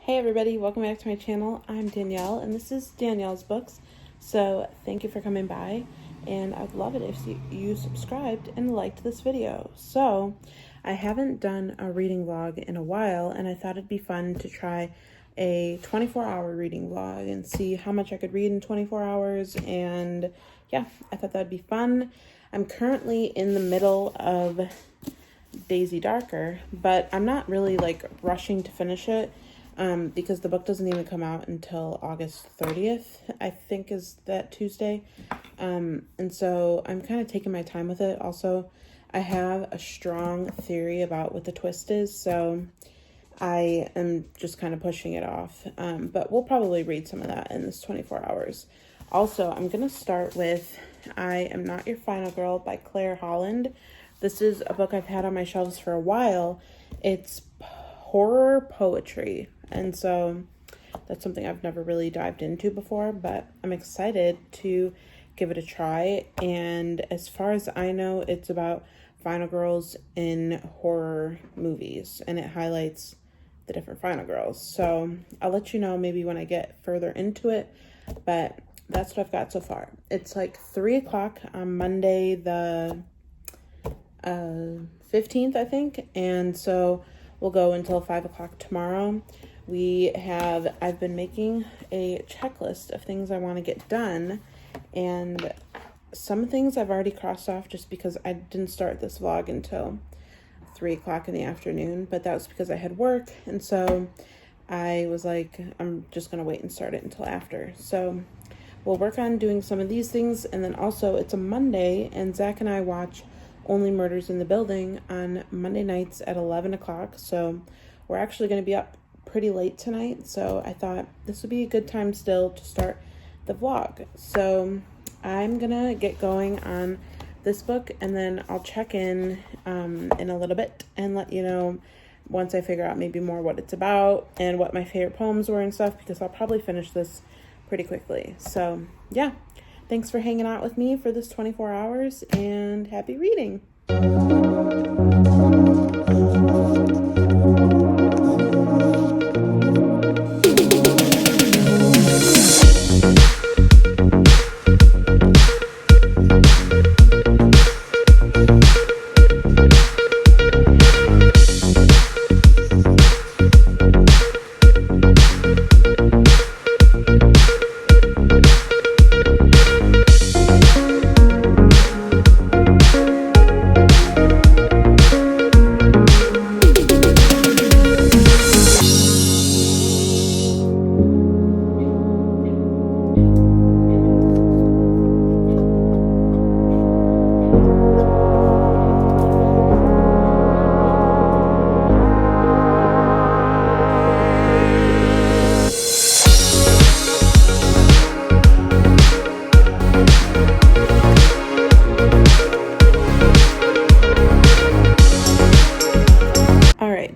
Hey everybody, welcome back to my channel. I'm Danielle and this is Danielle's Books. So thank you for coming by, and I'd love it if you subscribed and liked this video. So I haven't done a reading vlog in a while, and I thought it'd be fun to try a 24-hour reading vlog and see how much I could read in 24 hours. And yeah, I thought that'd be fun. I'm currently in the middle of Daisy Darker, but I'm not really like rushing to finish it. Because the book doesn't even come out until August 30th, I think is that Tuesday. And so I'm kind of taking my time with it. Also, I have a strong theory about what the twist is, so I am just kind of pushing it off. But we'll probably read some of that in this 24 hours. Also, I'm going to start with I Am Not Your Final Girl by Claire Holland. This is a book I've had on my shelves for a while. It's horror poetry, and so that's something I've never really dived into before, but I'm excited to give it a try. And as far as I know, it's about final girls in horror movies, and it highlights the different final girls. So I'll let you know maybe when I get further into it, but that's what I've got so far. It's like 3 o'clock on Monday the 15th, I think, and so we'll go until 5 o'clock tomorrow. I've been making a checklist of things I want to get done, and some things I've already crossed off just because I didn't start this vlog until 3 o'clock in the afternoon, but that was because I had work, and so I was like, I'm just going to wait and start it until after. So we'll work on doing some of these things, and then also it's a Monday, and Zach and I watch Only Murders in the Building on Monday nights at 11 o'clock. So we're actually going to be up pretty late tonight. So I thought this would be a good time still to start the vlog. So I'm going to get going on this book, and then I'll check in a little bit and let you know once I figure out maybe more what it's about and what my favorite poems were and stuff, because I'll probably finish this pretty quickly. So yeah. Thanks for hanging out with me for this 24 hours, and happy reading.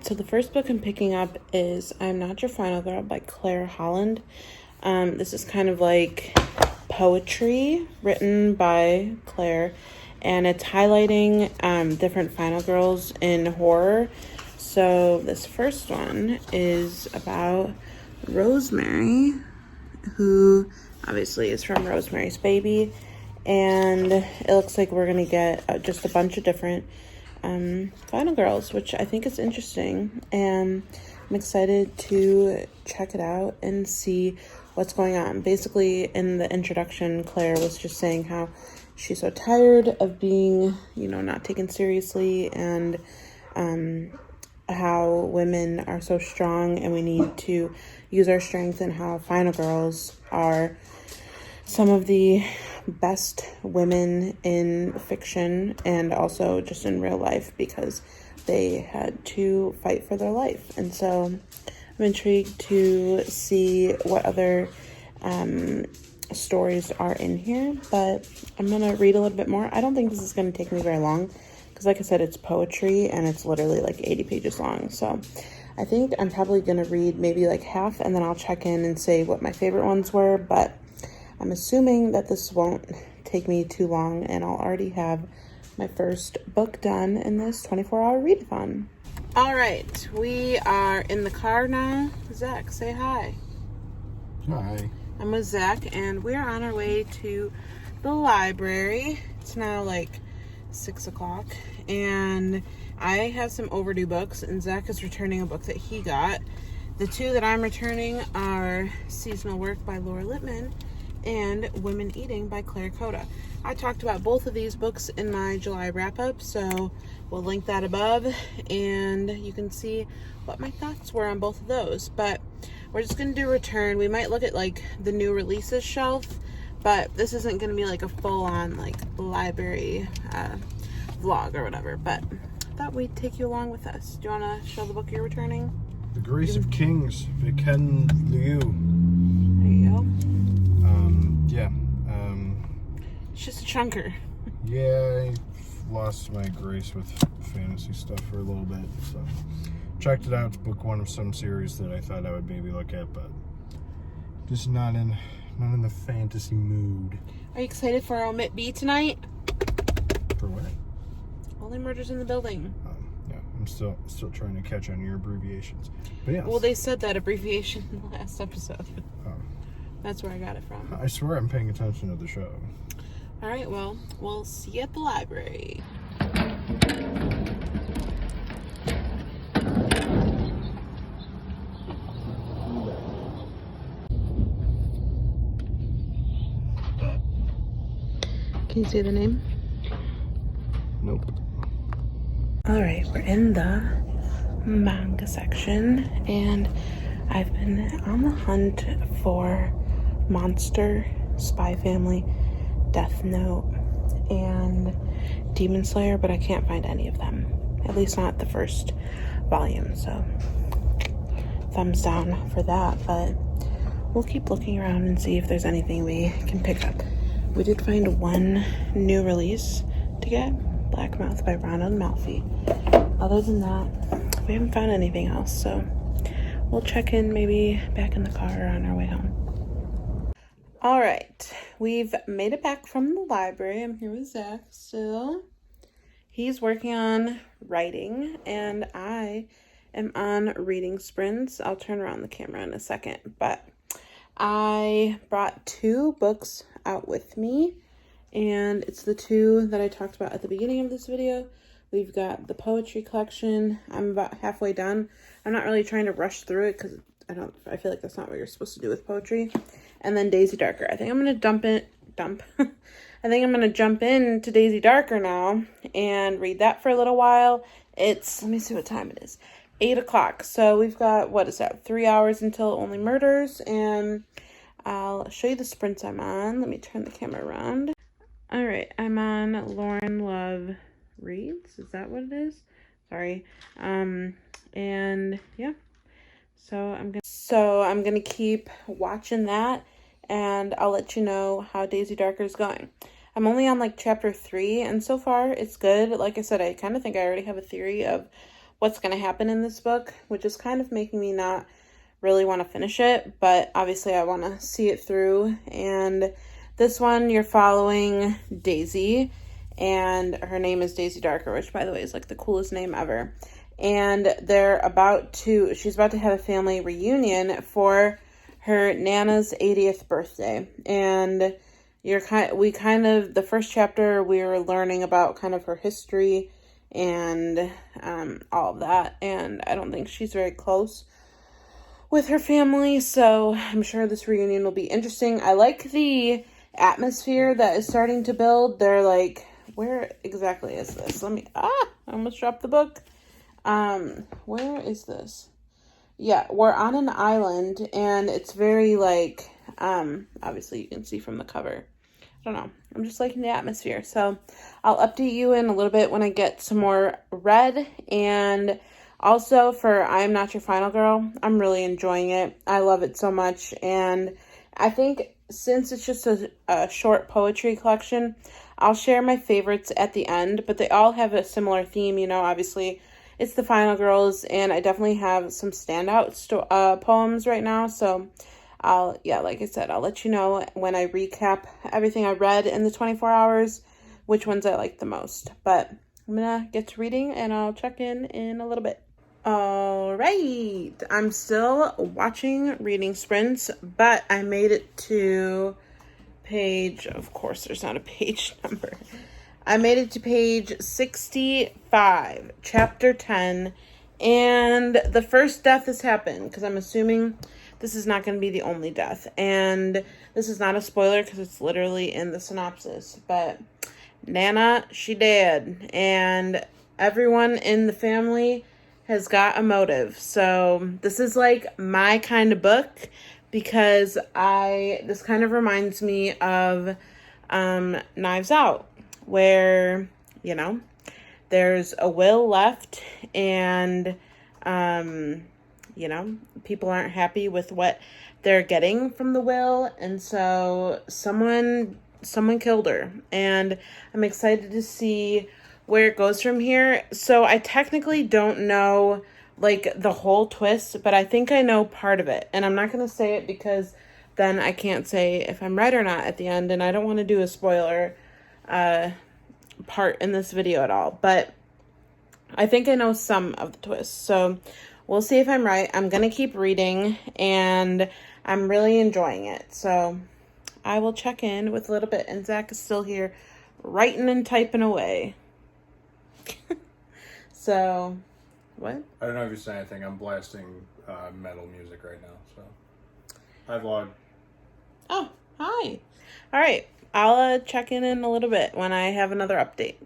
So the first book I'm picking up is I'm Not Your Final Girl by Claire Holland. This is kind of like poetry written by Claire, and it's highlighting different final girls in horror. So this first one is about Rosemary, who obviously is from Rosemary's Baby, and it looks like we're going to get just a bunch of different final girls, which I think is interesting, and I'm excited to check it out and see what's going on. Basically, in the introduction, Claire was just saying how she's so tired of being, not taken seriously, and how women are so strong and we need to use our strength, and how final girls are some of the best women in fiction and also just in real life, because they had to fight for their life. And so I'm intrigued to see what other stories are in here, but I'm gonna read a little bit more. I don't think this is gonna take me very long, because like I said, it's poetry and it's literally like 80 pages long. So I think I'm probably gonna read maybe like half, and then I'll check in and say what my favorite ones were, but I'm assuming that this won't take me too long, and I'll already have my first book done in this 24-hour readathon. All right, we are in the car now. Zach, say hi. Hi. I'm with Zach, and we're on our way to the library. It's now like 6 o'clock, and I have some overdue books, and Zach is returning a book that he got. The two that I'm returning are Seasonal Work by Laura Lippman and Women Eating by Claire Coda. I talked about both of these books in my July wrap-up, so we'll link that above, and you can see what my thoughts were on both of those. But we're just going to do return. We might look at like the new releases shelf, but this isn't going to be like a full-on like library vlog or whatever. But I thought we'd take you along with us. Do you want to show the book you're returning? The Grace of Kings by Ken Liu. There you go. Yeah. It's just a chunker. Yeah, I lost my grace with fantasy stuff for a little bit, so checked it out. It's book one of some series that I thought I would maybe look at, but just not in the fantasy mood. Are you excited for our Omit B tonight? For what? Only Murders in the Building. Yeah, I'm still trying to catch on your abbreviations. But yes. Well, they said that abbreviation in the last episode. Oh. That's where I got it from. I swear I'm paying attention to the show. All right, well, we'll see you at the library. Can you see the name? Nope. All right, we're in the manga section, and I've been on the hunt for Monster, Spy Family, Death Note, and Demon Slayer, but I can't find any of them. At least not the first volume, so thumbs down for that, but we'll keep looking around and see if there's anything we can pick up. We did find one new release to get, Black Mouth by Ronald Malfi. Other than that, we haven't found anything else, so we'll check in maybe back in the car on our way home. All right, we've made it back from the library. I'm here with Zach still. He's working on writing, and I am on reading sprints. I'll turn around the camera in a second, but I brought two books out with me, and it's the two that I talked about at the beginning of this video. We've got the poetry collection. I'm about halfway done. I'm not really trying to rush through it because I feel like that's not what you're supposed to do with poetry. And then Daisy Darker. I think I'm going to I think I'm going to jump into Daisy Darker now and read that for a little while. Let me see what time it is. 8 o'clock. So we've got, 3 hours until Only Murders, and I'll show you the sprints I'm on. Let me turn the camera around. All right, I'm on Lauren Love Reads. Is that what it is? Sorry. And yeah. So I'm gonna keep watching that, and I'll let you know how Daisy Darker is going. I'm only on like chapter 3, and so far it's good. Like I said, I kind of think I already have a theory of what's going to happen in this book, which is kind of making me not really want to finish it, but obviously I want to see it through. And this one, you're following Daisy, and her name is Daisy Darker, which by the way is like the coolest name ever. And she's about to have a family reunion for her Nana's 80th birthday. And the first chapter, we were learning about kind of her history and all of that. And I don't think she's very close with her family, so I'm sure this reunion will be interesting. I like the atmosphere that is starting to build. They're like, where exactly is this? I almost dropped the book. Where is this? Yeah, we're on an island, and it's very like, obviously you can see from the cover. I don't know. I'm just liking the atmosphere. So I'll update you in a little bit when I get some more read. And also for I Am Not Your Final Girl, I'm really enjoying it. I love it so much. And I think since it's just a short poetry collection, I'll share my favorites at the end. But they all have a similar theme, obviously. It's the Final Girls, and I definitely have some standout poems right now. So like I said, I'll let you know when I recap everything I read in the 24 hours, which ones I like the most. But I'm gonna get to reading, and I'll check in a little bit. All right, I'm still watching Reading Sprints, but I made it to page, of course, there's not a page number. I made it to page 65, chapter 10, and the first death has happened, because I'm assuming this is not going to be the only death. And this is not a spoiler, because it's literally in the synopsis, but Nana, she dead, and everyone in the family has got a motive. So this is like my kind of book, because this kind of reminds me of Knives Out, where, you know, there's a will left, and you know, people aren't happy with what they're getting from the will, and so someone killed her, and I'm excited to see where it goes from here. So I technically don't know like the whole twist, but I think I know part of it, and I'm not going to say it because then I can't say if I'm right or not at the end, and I don't want to do a spoiler part in this video at all, but I think I know some of the twists, so we'll see if I'm right. I'm going to keep reading, and I'm really enjoying it, so I will check in with a little bit, and Zach is still here writing and typing away. So, what? I don't know if you're saying anything. I'm blasting metal music right now, so. Hi, vlog. Oh, hi. All right. I'll check in a little bit when I have another update.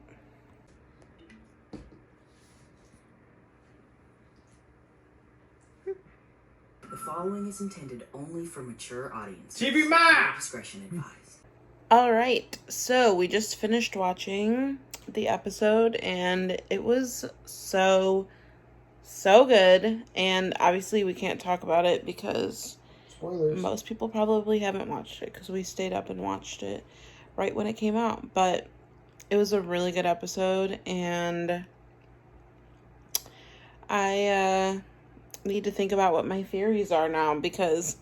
The following is intended only for mature audiences. TV Ma! Discretion advised. All right. So, we just finished watching the episode, and it was so good, and obviously we can't talk about it because Spoilers. most people probably haven't watched it, because we stayed up and watched it right when it came out. But it was a really good episode, and I need to think about what my theories are now, because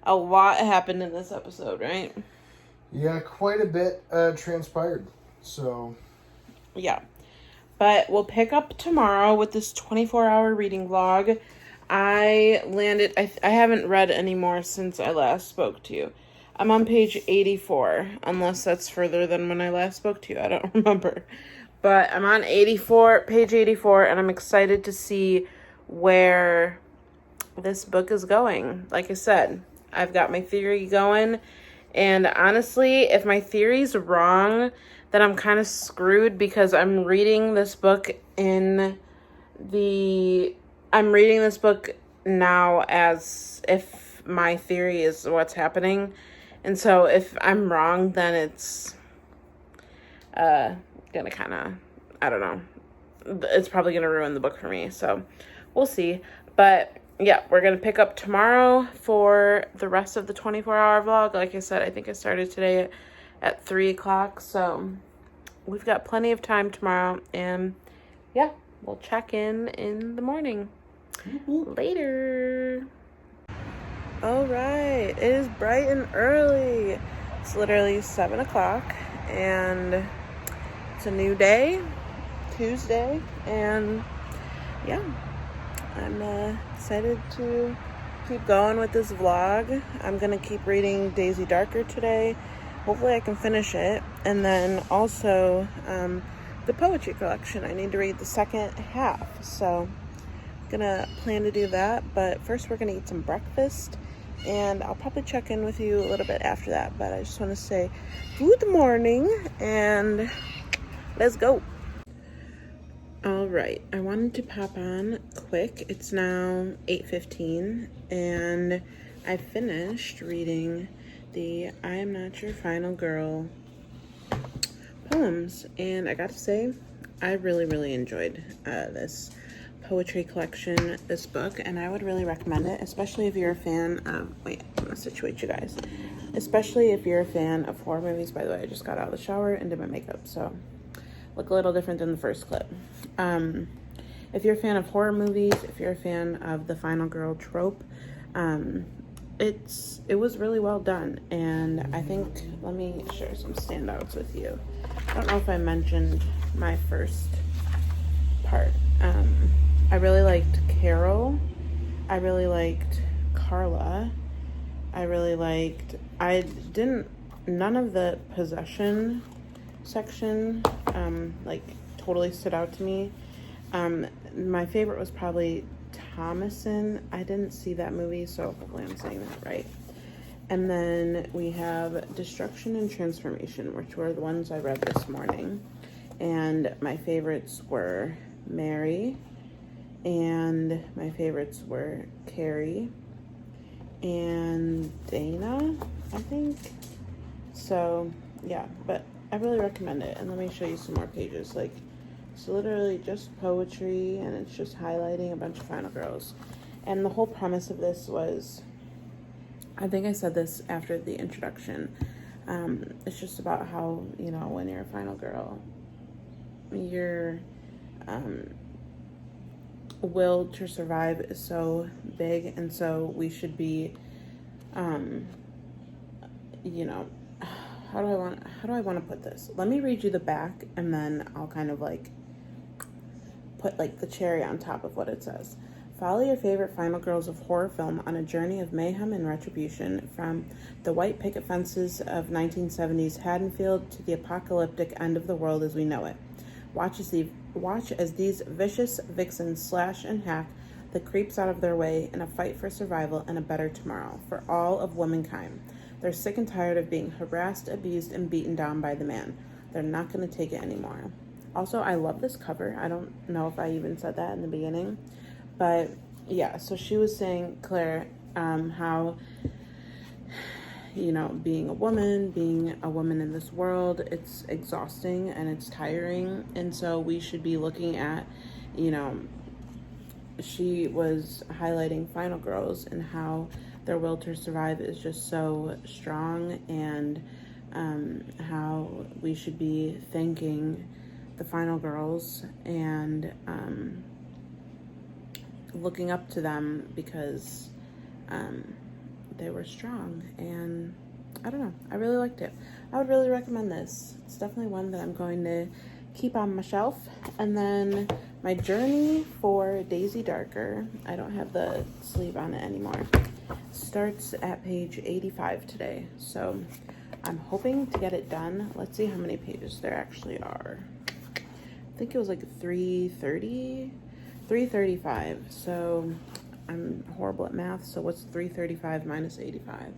a lot happened in this episode, right? Yeah, quite a bit transpired. So, yeah. But we'll pick up tomorrow with this 24-hour reading vlog. I haven't read anymore since I last spoke to you. I'm on page 84, unless that's further than when I last spoke to you. I don't remember. But I'm on page 84, and I'm excited to see where this book is going. Like I said, I've got my theory going, and honestly, if my theory's wrong, then I'm kind of screwed, because I'm reading this book now as if my theory is what's happening. And so if I'm wrong, then it's gonna kind of, I don't know, it's probably gonna ruin the book for me, so we'll see. But yeah, we're gonna pick up tomorrow for the rest of the 24-hour vlog. Like I said, I think I started today at 3 o'clock, so we've got plenty of time tomorrow, and yeah, we'll check in the morning. Later. All right, it is bright and early. It's literally 7 o'clock, and it's a new day, Tuesday, and yeah, I'm excited to keep going with this vlog. I'm gonna keep reading Daisy Darker today. Hopefully I can finish it. And then also the poetry collection. I need to read the second half, so I'm gonna plan to do that. But first we're gonna eat some breakfast, and I'll probably check in with you a little bit after that. But I just want to say good morning, and let's go. All right, I wanted to pop on quick. It's now 8:15, and I finished reading the I Am Not Your Final Girl poems, and I got to say, I really enjoyed this poetry collection, this book, and I would really recommend it, especially if you're a fan of, wait, I'm gonna situate you guys, especially if you're a fan of horror movies. By the way, I just got out of the shower and did my makeup, so look a little different than the first clip. If you're a fan of horror movies, if you're a fan of the final girl trope, it was really well done, and I think, let me share some standouts with you. I don't know if I mentioned my first part. I really liked Carol. I really liked Carla. I didn't, none of the possession section, like, totally stood out to me. My favorite was probably Thomason. I didn't see that movie, so hopefully I'm saying that right. And then we have Destruction and Transformation, which were the ones I read this morning. And my favorites were Mary, and my favorites were Carrie, and Dana, I think. So, yeah, but I really recommend it. And let me show you some more pages. Like, it's literally just poetry, and it's just highlighting a bunch of final girls. And the whole premise of this was, I think I said this after the introduction, it's just about how, you know, when you're a final girl, your will to survive is so big, and so we should be, you know, how do I want to put this? Let me read you the back, and then I'll kind of like put like the cherry on top of what it says. Follow your favorite final girls of horror film on a journey of mayhem and retribution from the white picket fences of 1970s Haddonfield to the apocalyptic end of the world as we know it. Watch as these vicious vixens slash and hack the creeps out of their way in a fight for survival and a better tomorrow for all of womankind. They're sick and tired of being harassed, abused, and beaten down by the man. They're not going to take it anymore. Also, I love this cover. I don't know if I even said that in the beginning. But, yeah, so she was saying, Claire, how, you know, being a woman in this world, it's exhausting and it's tiring. And so we should be looking at, you know, she was highlighting final girls and how their will to survive is just so strong, and how we should be thanking the final girls and looking up to them because they were strong. And I don't know, I really liked it. I would really recommend this. It's definitely one that I'm going to keep on my shelf. And then my journey for Daisy Darker, I don't have the sleeve on it anymore, starts at page 85 today. So I'm hoping to get it done. Let's see how many pages there actually are. I think it was like 335. So I'm horrible at math. So what's 335 minus 85?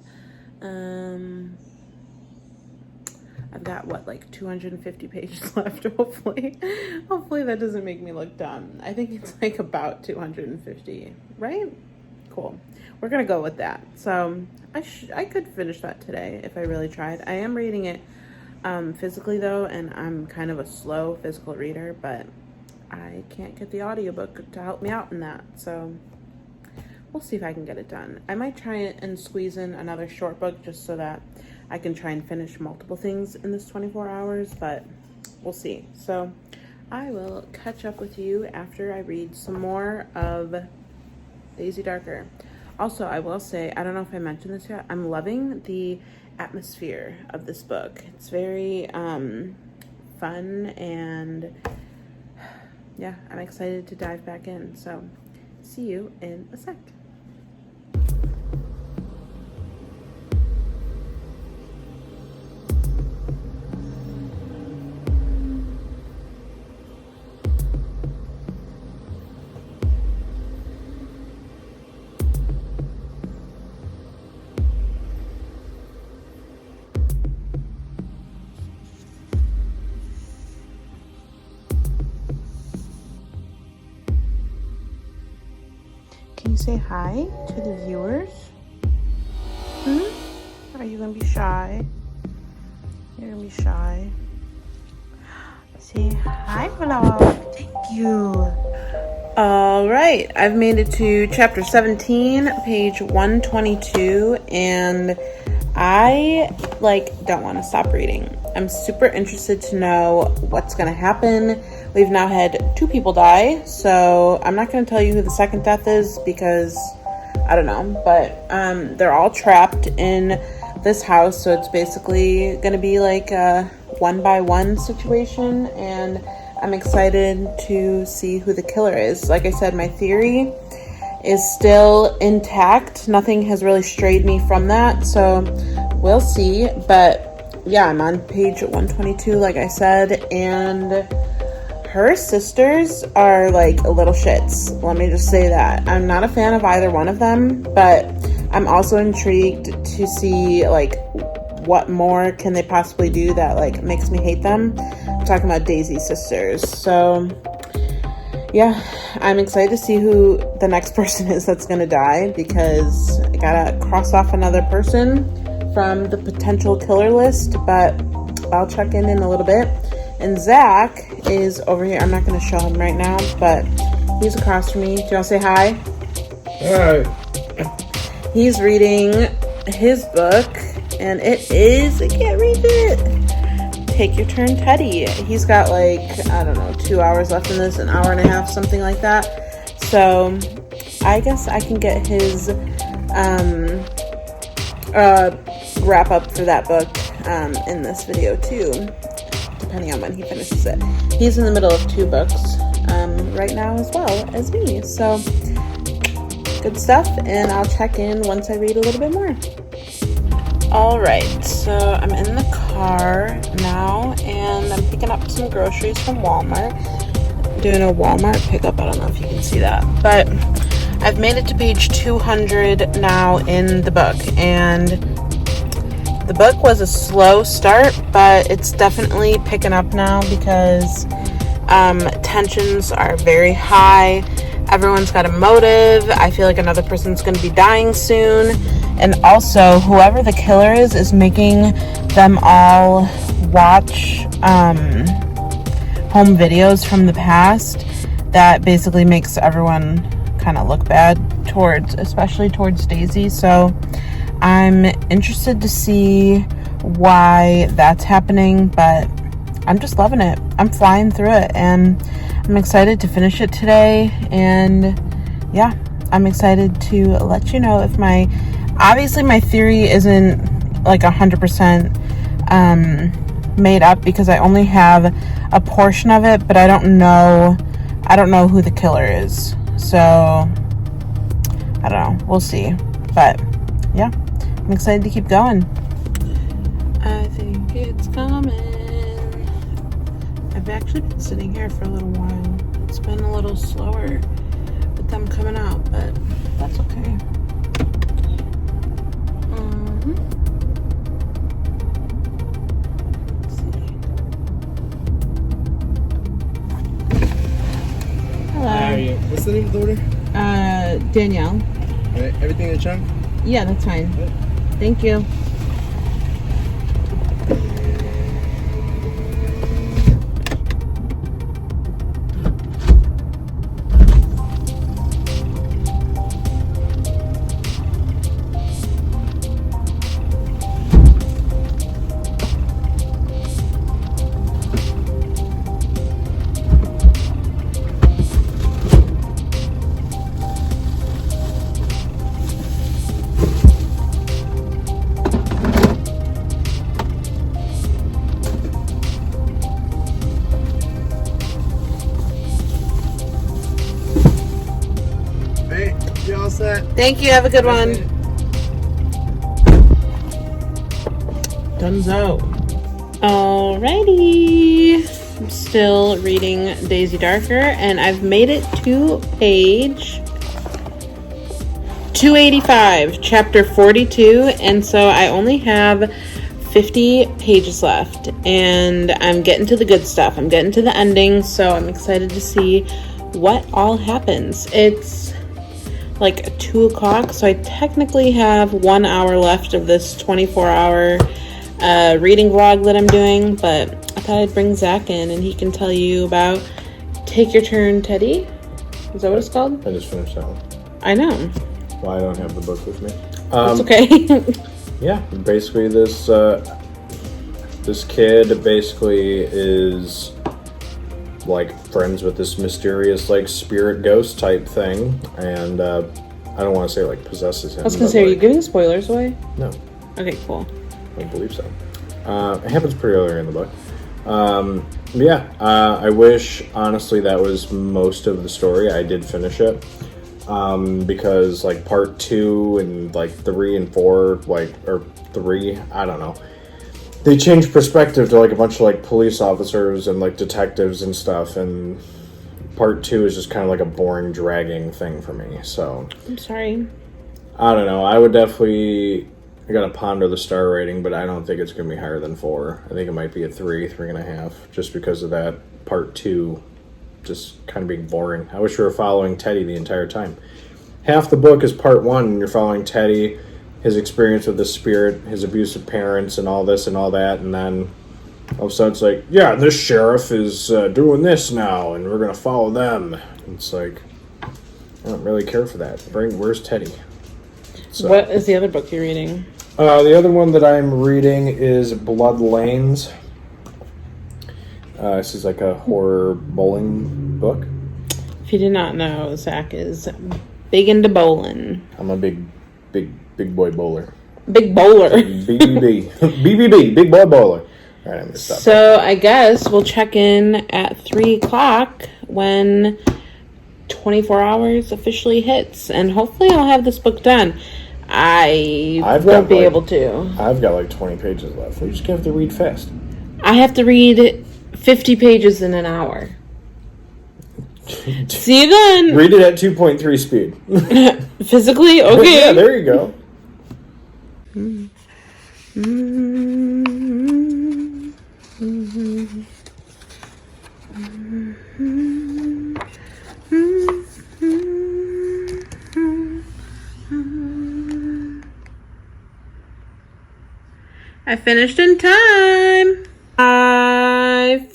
I've got what, like 250 pages left. Hopefully that doesn't make me look dumb. I think it's like about 250, right? Cool. We're gonna go with that. So I could finish that today if I really tried. I am reading it physically though, and I'm kind of a slow physical reader, but I can't get the audiobook to help me out in that. So we'll see if I can get it done. I might try and squeeze in another short book just so that I can try and finish multiple things in this 24 hours, but we'll see. So I will catch up with you after I read some more of Daisy Darker. Also, I will say, I don't know if I mentioned this yet, I'm loving the atmosphere of this book. It's very fun, and yeah, I'm excited to dive back in. So see you in a sec. Can you say hi to the viewers? Are you gonna be shy? You're gonna be shy. Say hi, vlog. Thank you. All right, I've made it to chapter 17, page 122, and I don't want to stop reading. I'm super interested to know what's going to happen. We've now had 2 people die, so I'm not going to tell you who the second death is because I don't know, but they're all trapped in this house, so it's basically going to be like a 1-by-1 situation, and I'm excited to see who the killer is. Like I said, my theory is still intact. Nothing has really strayed me from that, so we'll see. But yeah, I'm on page 122, like I said, and her sisters are like little shits. Let me just say that. I'm not a fan of either one of them, but I'm also intrigued to see like what more can they possibly do that like makes me hate them. I'm talking about Daisy's sisters. So yeah, I'm excited to see who the next person is that's gonna die, because I gotta cross off another person from the potential killer list, but I'll check in a little bit. And Zach is over here. I'm not gonna show him right now, but he's across from me. Do you wanna say hi? Hi. He's reading his book, and it is, I can't read it, Take Your Turn, Teddy. He's got like, I don't know, 2 hours left in this, an hour and a half, something like that. So I guess I can get his wrap up for that book in this video too, depending on when he finishes it. He's in the middle of 2 books right now as well as me. So good stuff, and I'll check in once I read a little bit more. Alright, so I'm in the car now, and I'm picking up some groceries from Walmart. Doing a Walmart pickup, I don't know if you can see that, but I've made it to page 200 now in the book, and the book was a slow start, but it's definitely picking up now because tensions are very high. Everyone's got a motive. I feel like another person's going to be dying soon. And also, whoever the killer is making them all watch home videos from the past. That basically makes everyone kind of look bad especially towards Daisy. So I'm interested to see why that's happening, but I'm just loving it. I'm flying through it, and I'm excited to finish it today. And yeah, I'm excited to let you know if obviously my theory isn't like 100% made up, because I only have a portion of it, but I don't know who the killer is. So I don't know, we'll see. But yeah, I'm excited to keep going. I think it's coming. I've actually been sitting here for a little while. It's been a little slower with them coming out, but that's okay. Let's see. Hello. How are you? What's the name of the order? Danielle. All right, everything in the trunk? Yeah, that's fine. Good. Thank you. Thank you. Have a good one. Dunzo. Alrighty. I'm still reading Daisy Darker, and I've made it to page 285, chapter 42, and so I only have 50 pages left, and I'm getting to the good stuff. I'm getting to the ending, so I'm excited to see what all happens. It's like 2 o'clock, so I technically have 1 hour left of this 24-hour reading vlog that I'm doing, but I thought I'd bring Zach in and he can tell you about Take Your Turn, Teddy. Is that what it's called? I just finished that one. I know. Well, I don't have the book with me. It's okay. Yeah, basically this kid basically is like friends with this mysterious like spirit ghost type thing, and I don't want to say like possesses him. I was gonna say, are you giving spoilers away? No. Okay, cool. I don't believe so. It happens pretty early in the book. Yeah, I wish, honestly, that was most of the story. I did finish it. Because, like, part 2 and, like, 3 and 4, like, or 3, I don't know. They changed perspective to, like, a bunch of, like, police officers and, like, detectives and stuff, and part 2 is just kind of like a boring, dragging thing for me, so. I'm sorry. I don't know. I would definitely. I gotta ponder the star rating, but I don't think it's gonna be higher than 4. I think it might be a 3, 3.5, just because of that part 2 just kind of being boring. I wish we were following Teddy the entire time. Half the book is part 1, and you're following Teddy, his experience with the spirit, his abusive parents, and all this and all that, and then all of a sudden it's like, yeah, this sheriff is doing this now, and we're gonna follow them. It's like, I don't really care for that. Where's Teddy? So. What is the other book you're reading? The other one that I'm reading is Blood Lanes. This is like a horror bowling book. If you did not know, Zach is big into bowling. I'm a big boy bowler. Big bowler. BBB. BBB. Big boy bowler. All right, I'm gonna stop. So I guess we'll check in at 3 o'clock when 24 hours officially hits, and hopefully I'll have this book done. I won't be able to. I've got like 20 pages left. We just have to read fast. I have to read 50 pages in an hour. See you then. Read it at 2.3 speed. Physically? Okay. Yeah, there you go. I finished in time. I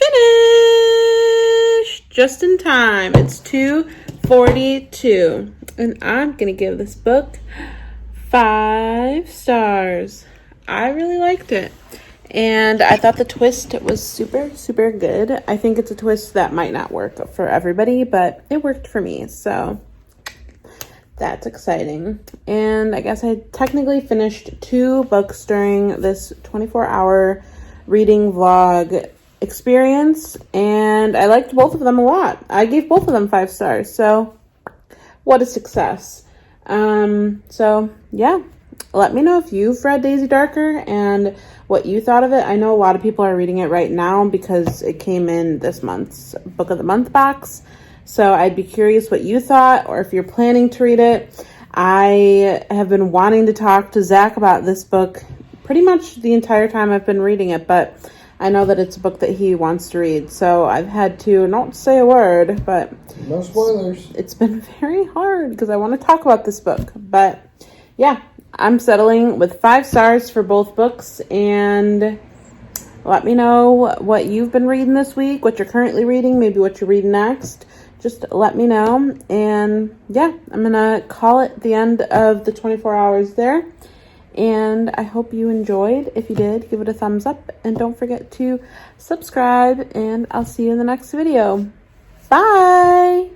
finished just in time. It's 2:42. And I'm going to give this book 5 stars. I really liked it. And I thought the twist was super, super good. I think it's a twist that might not work for everybody, but it worked for me. So that's exciting. And I guess I technically finished 2 books during this 24-hour reading vlog experience, and I liked both of them a lot. I gave both of them 5 stars, so what a success. So yeah, let me know if you've read Daisy Darker and what you thought of it. I know a lot of people are reading it right now because it came in this month's Book of the Month box. So I'd be curious what you thought, or if you're planning to read it. I have been wanting to talk to Zach about this book pretty much the entire time I've been reading it, but I know that it's a book that he wants to read. So I've had to not say a word, but no spoilers. It's been very hard because I want to talk about this book. But yeah, I'm settling with 5 stars for both books, and let me know what you've been reading this week, what you're currently reading, maybe what you're reading next. Just let me know. And yeah, I'm going to call it the end of the 24 hours there. And I hope you enjoyed. If you did, give it a thumbs up. And don't forget to subscribe. And I'll see you in the next video. Bye!